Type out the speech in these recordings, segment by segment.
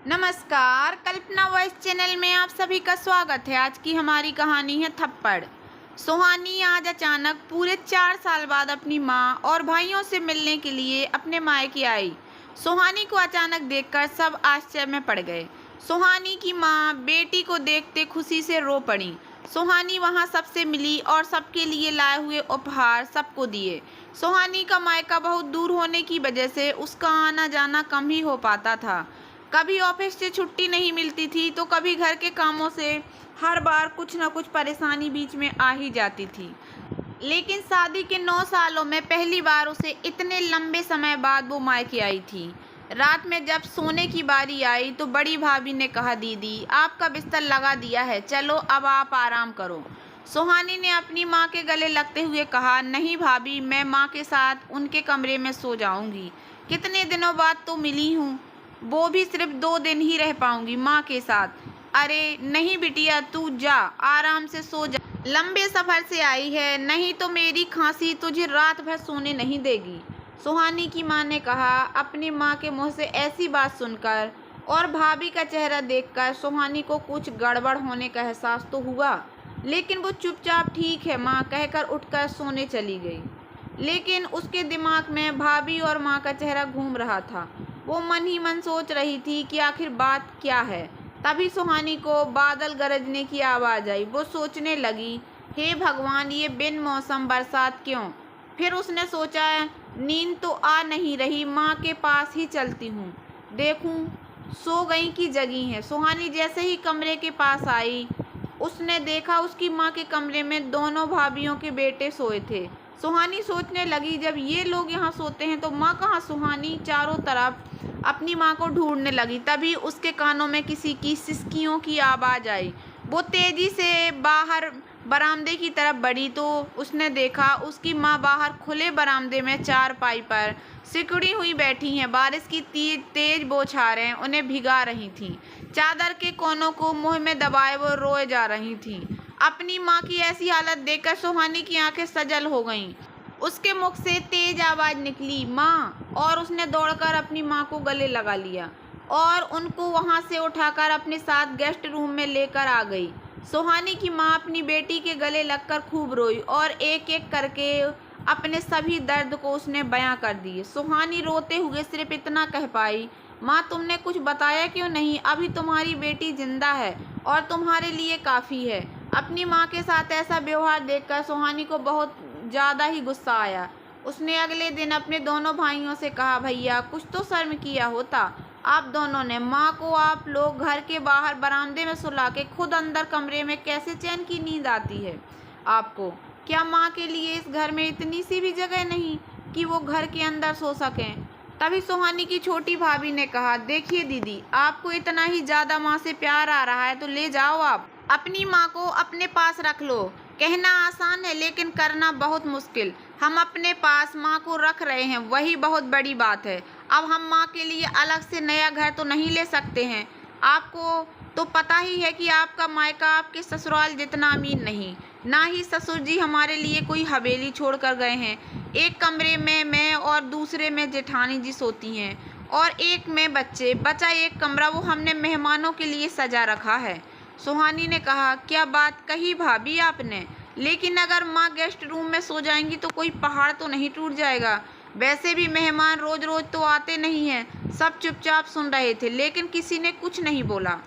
नमस्कार, कल्पना voice channel में आप सभी का स्वागत है। आज की हमारी कहानी है थप्पड़। सुहानी आज अचानक पूरे 4 साल बाद अपनी माँ और भाइयों से मिलने के लिए अपने मायके आई। सुहानी को अचानक देखकर सब आश्चर्य में पड़ गए। सुहानी की माँ बेटी को देखते खुशी से रो पड़ी। सुहानी वहाँ सबसे मिली और सबके लिए लाए हुए उपहार सबको दिए। सुहानी का मायका बहुत दूर होने की वजह से उसका आना जाना कम ही हो पाता था। कभी ऑफिस से छुट्टी नहीं मिलती थी तो कभी घर के कामों से हर बार कुछ न कुछ परेशानी बीच में आ ही जाती थी। लेकिन शादी के 9 सालों में पहली बार उसे इतने लंबे समय बाद वो मायके आई थी। रात में जब सोने की बारी आई तो बड़ी भाभी ने कहा, दीदी आपका बिस्तर लगा दिया है, चलो अब आप आराम करो। सुहानी ने अपनी माँ के गले लगते हुए कहा, नहीं भाभी, मैं माँ के साथ उनके कमरे में सो जाऊंगी। कितने दिनों बाद तो मिली हूँ, वो भी सिर्फ 2 दिन ही रह पाऊंगी माँ के साथ। अरे नहीं बिटिया, तू जा, आराम से सो जा, लंबे सफर से आई है, नहीं तो मेरी खांसी तुझे रात भर सोने नहीं देगी। सुहानी की माँ ने कहा। अपनी माँ के मुंह से ऐसी बात सुनकर और भाभी का चेहरा देखकर सुहानी को कुछ गड़बड़ होने का एहसास तो हुआ, लेकिन वो चुपचाप ठीक है माँ कहकर उठकर सोने चली गई। लेकिन उसके दिमाग में भाभी और माँ का चेहरा घूम रहा था। वो मन ही मन सोच रही थी कि आखिर बात क्या है। तभी सुहानी को बादल गरजने की आवाज़ आई। वो सोचने लगी, हे भगवान, ये बिन मौसम बरसात क्यों। फिर उसने सोचा, नींद तो आ नहीं रही, माँ के पास ही चलती हूँ, देखूँ सो गई कि जगी हैं। सुहानी जैसे ही कमरे के पास आई, उसने देखा उसकी माँ के कमरे में दोनों भाभीयों के बेटे सोए थे। सुहानी सोचने लगी, जब ये लोग यहाँ सोते हैं तो माँ कहाँ। सुहानी चारों तरफ अपनी माँ को ढूंढने लगी। तभी उसके कानों में किसी की सिसकियों की आवाज़ आई। वो तेज़ी से बाहर बरामदे की तरफ बढ़ी तो उसने देखा उसकी माँ बाहर खुले बरामदे में चारपाई पर सिकुड़ी हुई बैठी हैं। बारिश की तेज बौछारें उन्हें भिगा रही थीं। चादर के कोनों को मुंह में दबाए वो रोए जा रही थीं। अपनी माँ की ऐसी हालत देखकर सुहानी की आंखें सजल हो गईं। उसके मुख से तेज आवाज़ निकली, माँ, और उसने दौड़कर अपनी माँ को गले लगा लिया और उनको वहाँ से उठाकर अपने साथ गेस्ट रूम में लेकर आ गई। सुहानी की माँ अपनी बेटी के गले लगकर खूब रोई और एक एक करके अपने सभी दर्द को उसने बयां कर दिए। सुहानी रोते हुए सिर्फ इतना कह पाई, माँ तुमने कुछ बताया क्यों नहीं, अभी तुम्हारी बेटी जिंदा है और तुम्हारे लिए काफ़ी है। अपनी माँ के साथ ऐसा व्यवहार देखकर सुहानी को बहुत ज़्यादा ही गुस्सा आया। उसने अगले दिन अपने दोनों भाइयों से कहा, भैया कुछ तो शर्म किया होता आप दोनों ने। माँ को आप लोग घर के बाहर बरामदे में सुला के खुद अंदर कमरे में कैसे चैन की नींद आती है आपको। क्या माँ के लिए इस घर में इतनी सी भी जगह नहीं कि वो घर के अंदर सो सकें। तभी सुहानी की छोटी भाभी ने कहा, देखिए दीदी, आपको इतना ही ज़्यादा माँ से प्यार आ रहा है तो ले जाओ, आप अपनी माँ को अपने पास रख लो। कहना आसान है लेकिन करना बहुत मुश्किल। हम अपने पास माँ को रख रहे हैं, वही बहुत बड़ी बात है। अब हम माँ के लिए अलग से नया घर तो नहीं ले सकते हैं। आपको तो पता ही है कि आपका मायका आपके ससुराल जितना अमीर नहीं, ना ही ससुर जी हमारे लिए कोई हवेली छोड़ कर गए हैं। एक कमरे में मैं और दूसरे में जेठानी जी सोती हैं और एक में बच्चे, बचा एक कमरा वो हमने मेहमानों के लिए सजा रखा है। सुहानी ने कहा, क्या बात कही भाभी आपने, लेकिन अगर माँ गेस्ट रूम में सो जाएंगी तो कोई पहाड़ तो नहीं टूट जाएगा। वैसे भी मेहमान रोज रोज तो आते नहीं हैं। सब चुपचाप सुन रहे थे लेकिन किसी ने कुछ नहीं बोला।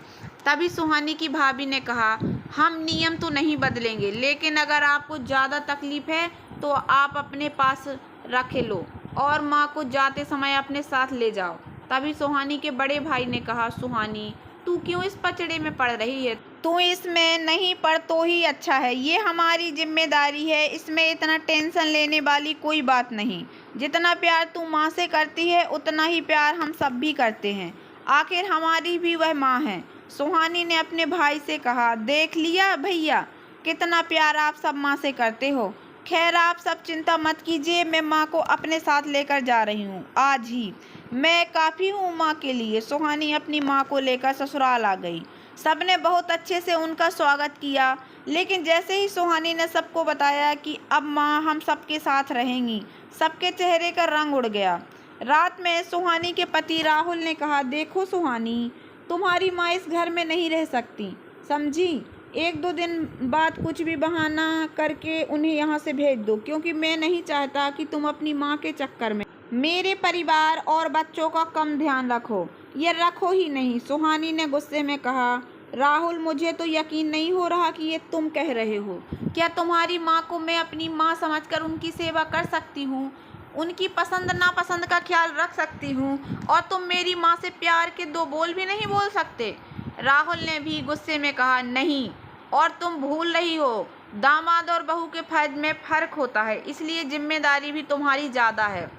तभी सुहानी की भाभी ने कहा, हम नियम तो नहीं बदलेंगे, लेकिन अगर आपको ज़्यादा तकलीफ है तो आप अपने पास रख लो और माँ को जाते समय अपने साथ ले जाओ। तभी सुहानी के बड़े भाई ने कहा, सुहानी तू क्यों इस पचड़े में पड़ रही है, तू इसमें नहीं पड़ तो ही अच्छा है। ये हमारी जिम्मेदारी है, इसमें इतना टेंशन लेने वाली कोई बात नहीं। जितना प्यार तू माँ से करती है उतना ही प्यार हम सब भी करते हैं, आखिर हमारी भी वह माँ है। सुहानी ने अपने भाई से कहा, देख लिया भैया, कितना प्यार आप सब माँ से करते हो। खैर आप सब चिंता मत कीजिए, मैं माँ को अपने साथ लेकर जा रही हूँ आज ही। मैं काफ़ी हूँ माँ के लिए। सुहानी अपनी माँ को लेकर ससुराल आ गई। सबने बहुत अच्छे से उनका स्वागत किया, लेकिन जैसे ही सुहानी ने सबको बताया कि अब माँ हम सबके साथ रहेंगी, सबके चेहरे का रंग उड़ गया। रात में सुहानी के पति राहुल ने कहा, देखो सुहानी, तुम्हारी माँ इस घर में नहीं रह सकती, समझी। 1-2 दिन बाद कुछ भी बहाना करके उन्हें यहाँ से भेज दो, क्योंकि मैं नहीं चाहता कि तुम अपनी माँ के चक्कर में मेरे परिवार और बच्चों का कम ध्यान रखो। ये रखो ही नहीं, सुहानी ने गुस्से में कहा। राहुल, मुझे तो यकीन नहीं हो रहा कि ये तुम कह रहे हो। क्या तुम्हारी माँ को मैं अपनी माँ समझकर उनकी सेवा कर सकती हूँ, उनकी पसंद नापसंद का ख्याल रख सकती हूँ, और तुम मेरी माँ से प्यार के 2 बोल भी नहीं बोल सकते? राहुल ने भी गुस्से में कहा। नहीं, और तुम भूल रही हो, दामाद और बहू के फर्ज में फ़र्क होता है, इसलिए जिम्मेदारी भी तुम्हारी ज़्यादा है,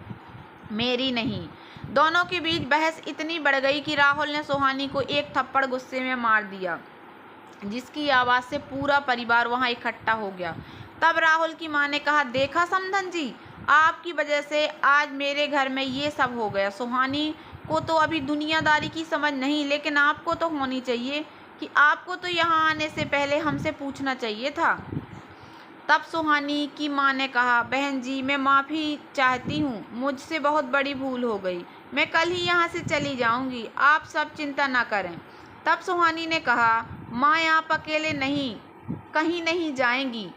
मेरी नहीं। दोनों के बीच बहस इतनी बढ़ गई कि राहुल ने सुहानी को एक थप्पड़ गुस्से में मार दिया, जिसकी आवाज़ से पूरा परिवार वहां इकट्ठा हो गया। तब राहुल की मां ने कहा, देखा समधन जी, आपकी वजह से आज मेरे घर में ये सब हो गया। सुहानी को तो अभी दुनियादारी की समझ नहीं, लेकिन आपको तो होनी चाहिए कि आपको तो यहाँ आने से पहले हमसे पूछना चाहिए था। तब सुहानी की मां ने कहा, बहन जी, मैं माफ़ी चाहती हूँ, मुझसे बहुत बड़ी भूल हो गई, मैं कल ही यहाँ से चली जाऊँगी, आप सब चिंता ना करें। तब सुहानी ने कहा, माँ, आप अकेले नहीं, कहीं नहीं जाएंगी,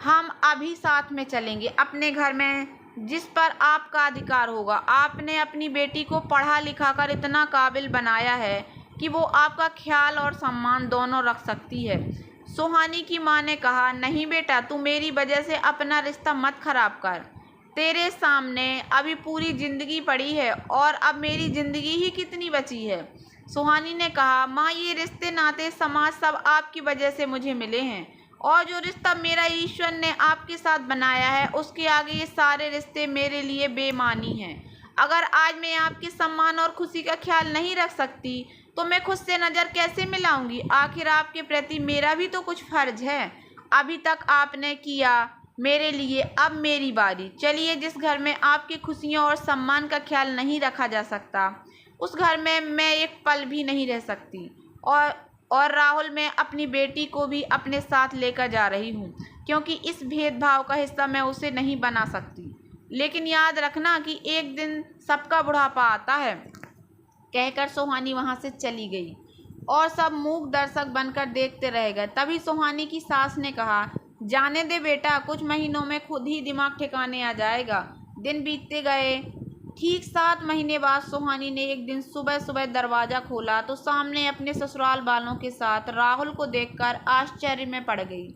हम अभी साथ में चलेंगे अपने घर में, जिस पर आपका अधिकार होगा। आपने अपनी बेटी को पढ़ा लिखा कर इतना काबिल बनाया है कि वो आपका ख्याल और सम्मान दोनों रख सकती है। सुहानी की मां ने कहा, नहीं बेटा, तू मेरी वजह से अपना रिश्ता मत खराब कर, तेरे सामने अभी पूरी ज़िंदगी पड़ी है, और अब मेरी ज़िंदगी ही कितनी बची है। सुहानी ने कहा, माँ, ये रिश्ते नाते समाज सब आपकी वजह से मुझे मिले हैं, और जो रिश्ता मेरा ईश्वर ने आपके साथ बनाया है, उसके आगे ये सारे रिश्ते मेरे लिए बेमानी हैं। अगर आज मैं आपके सम्मान और खुशी का ख्याल नहीं रख सकती, तो मैं खुद से नज़र कैसे मिलाऊंगी? आखिर आपके प्रति मेरा भी तो कुछ फ़र्ज है। अभी तक आपने किया मेरे लिए, अब मेरी बारी। चलिए, जिस घर में आपकी खुशियों और सम्मान का ख्याल नहीं रखा जा सकता, उस घर में मैं एक पल भी नहीं रह सकती। और राहुल, मैं अपनी बेटी को भी अपने साथ लेकर जा रही हूँ, क्योंकि इस भेदभाव का हिस्सा मैं उसे नहीं बना सकती। लेकिन याद रखना कि एक दिन सबका बुढ़ापा आता है। कहकर सुहानी वहाँ से चली गई, और सब मूक दर्शक बनकर देखते रह गए। तभी सुहानी की सास ने कहा, जाने दे बेटा, कुछ महीनों में खुद ही दिमाग ठिकाने आ जाएगा। दिन बीतते गए। ठीक 7 महीने बाद सुहानी ने एक दिन सुबह सुबह दरवाज़ा खोला तो सामने अपने ससुराल वालों के साथ राहुल को देखकर आश्चर्य में पड़ गई।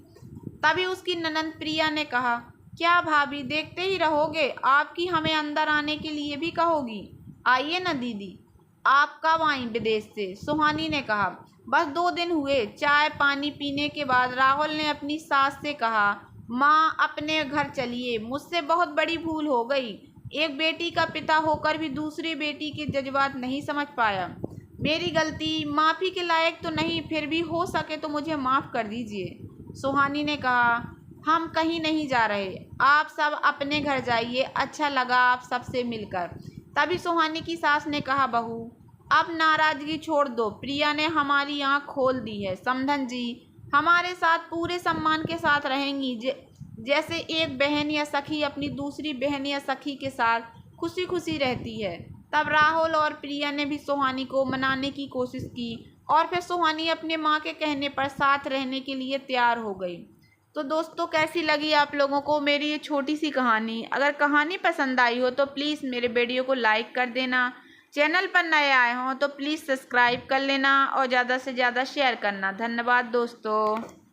तभी उसकी ननंद प्रिया ने कहा, क्या भाभी, देखते ही रहोगे? आपकी हमें अंदर आने के लिए भी कहोगी? आइए न दीदी। आप कब आई विदेश से? सुहानी ने कहा, बस 2 दिन हुए। चाय पानी पीने के बाद राहुल ने अपनी सास से कहा, माँ, अपने घर चलिए, मुझसे बहुत बड़ी भूल हो गई। एक बेटी का पिता होकर भी दूसरी बेटी के जज्बात नहीं समझ पाया। मेरी गलती, माफ़ी के लायक तो नहीं, फिर भी हो सके तो मुझे माफ़ कर दीजिए। सुहानी ने कहा, हम कहीं नहीं जा रहे, आप सब अपने घर जाइए, अच्छा लगा आप सबसे मिलकर। तभी सुहानी की सास ने कहा, बहू, अब नाराज़गी छोड़ दो, प्रिया ने हमारी आँख खोल दी है। समधन जी हमारे साथ पूरे सम्मान के साथ रहेंगी, जैसे एक बहन या सखी अपनी दूसरी बहन या सखी के साथ खुशी खुशी रहती है। तब राहुल और प्रिया ने भी सुहानी को मनाने की कोशिश की, और फिर सुहानी अपने माँ के कहने पर साथ रहने के लिए तैयार हो गई। तो दोस्तों, कैसी लगी आप लोगों को मेरी ये छोटी सी कहानी? अगर कहानी पसंद आई हो तो प्लीज़ मेरे वीडियो को लाइक कर देना। चैनल पर नए आए हों तो प्लीज़ सब्सक्राइब कर लेना, और ज़्यादा से ज़्यादा शेयर करना। धन्यवाद दोस्तों।